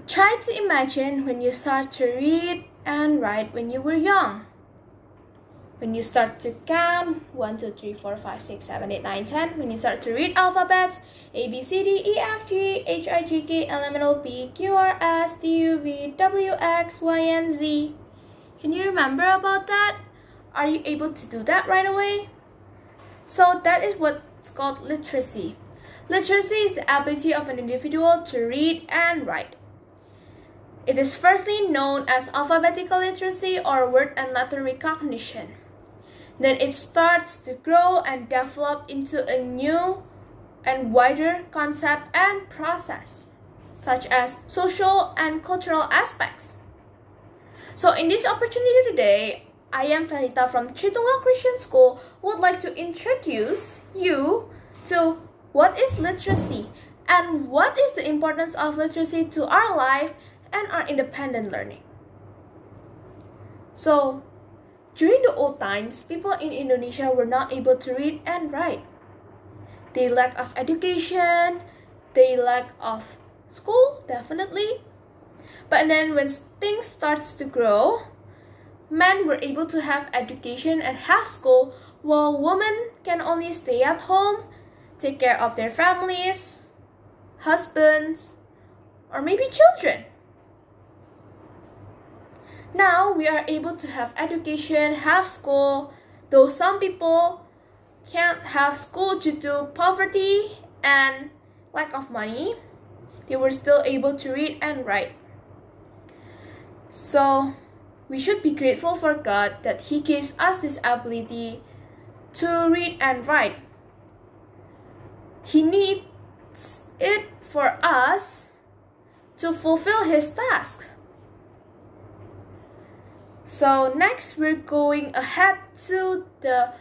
Try to imagine when you start to read and write when you were young. When you start to count 1, 2, 3, 4, 5, 6, 7, 8, 9, 10. When you start to read alphabets A, B, C, D, E, F, G, H, I, J, K, L, M, N, O, P, Q, R, S, T, U, V, W, X, Y, and Z. Can you remember about that? Are you able to do that right away? So that is what's called literacy. Literacy is the ability of an individual to read and write. It is firstly known as alphabetical literacy or word and letter recognition. Then it starts to grow and develop into a new and wider concept and process, such as social and cultural aspects. So in this opportunity today, I am Felita from Tritunggal Christian School who would like to introduce you to what is literacy and what is the importance of literacy to our life and our independent learning. So, during the old times, people in Indonesia were not able to read and write. They lack of education, they lack of school, definitely. But then when things starts to grow, men were able to have education and have school, while women can only stay at home, take care of their families, husbands, or maybe children. Now we are able to have education, have school, though some people can't have school due to poverty and lack of money, they were still able to read and write. So we should be grateful for God that He gives us this ability to read and write. He needs it for us to fulfill His task. So next, we're going ahead to the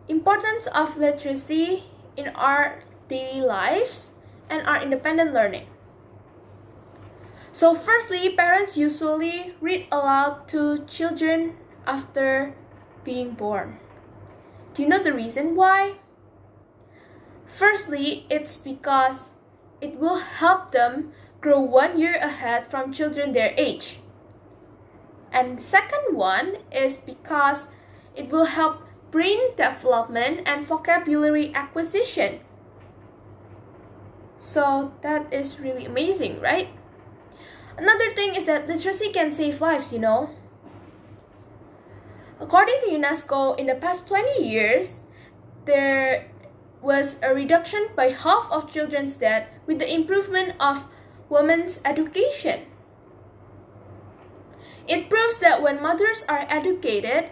importance of literacy in our daily lives and our independent learning. So firstly, parents usually read aloud to children after being born. Do you know the reason why? Firstly, it's because it will help them grow 1 year ahead from children their age. And the second one is because it will help brain development and vocabulary acquisition. So that is really amazing, right? Another thing is that literacy can save lives, you know. According to UNESCO, in the past 20 years, there was a reduction by half of children's death with the improvement of women's education. It proves that when mothers are educated,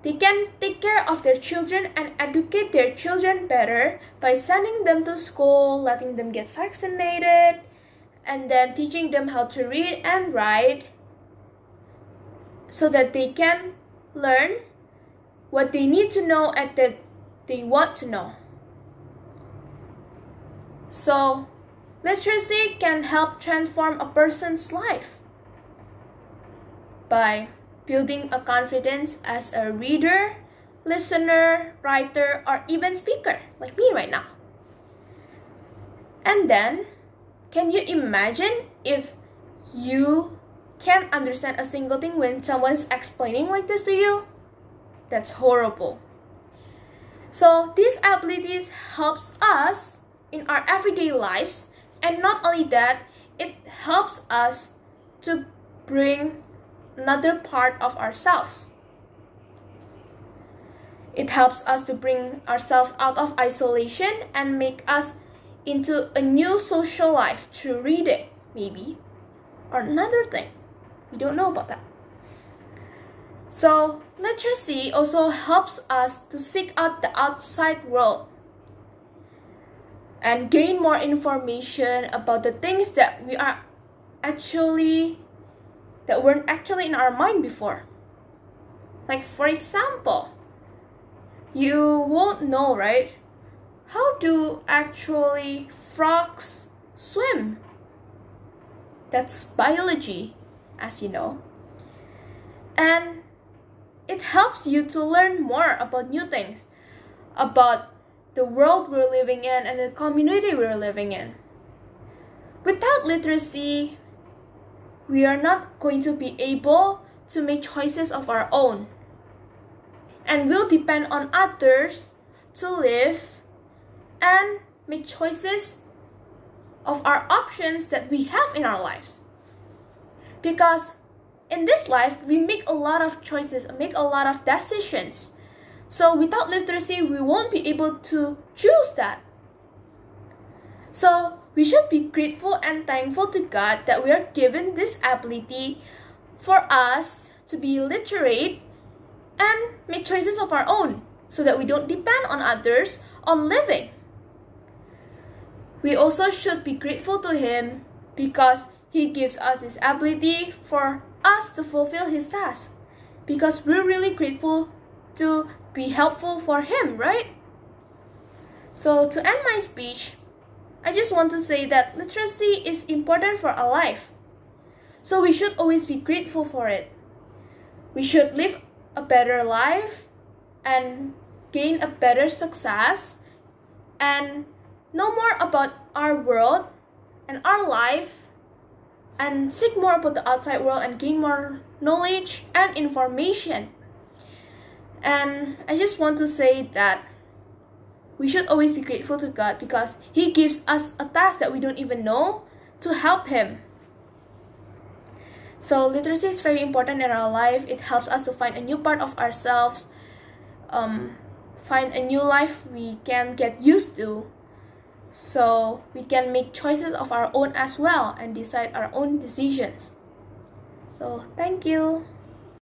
they can take care of their children and educate their children better by sending them to school, letting them get vaccinated, and then teaching them how to read and write so that they can learn what they need to know and that they want to know. So, literacy can help transform a person's life by building a confidence as a reader, listener, writer, or even speaker, like me right now. And then, can you imagine if you can't understand a single thing when someone's explaining like this to you? That's horrible. So these abilities helps us in our everyday lives, and not only that, it helps us to bring another part of ourselves. It helps us to bring ourselves out of isolation and make us into a new social life through reading, maybe, or another thing. We don't know about that. So, literacy also helps us to seek out the outside world and gain more information about the things that weren't actually in our mind before. Like, for example, you won't know, right? How do actually frogs swim? That's biology, as you know. And it helps you to learn more about new things, about the world we're living in and the community we're living in. Without literacy, we are not going to be able to make choices of our own, and will depend on others to live and make choices of our options that we have in our lives. Because in this life, we make a lot of choices, make a lot of decisions. So without literacy, we won't be able to choose that. So we should be grateful and thankful to God that we are given this ability for us to be literate and make choices of our own, so that we don't depend on others on living. We also should be grateful to Him because He gives us this ability for us to fulfill His task, because we're really grateful to be helpful for Him, right? So to end my speech, I just want to say that literacy is important for our life. So we should always be grateful for it. We should live a better life and gain a better success and know more about our world and our life, and seek more about the outside world and gain more knowledge and information. And I just want to say that we should always be grateful to God because He gives us a task that we don't even know to help Him. So literacy is very important in our life. It helps us to find a new part of ourselves, find a new life we can get used to, so we can make choices of our own as well and decide our own decisions. So thank you.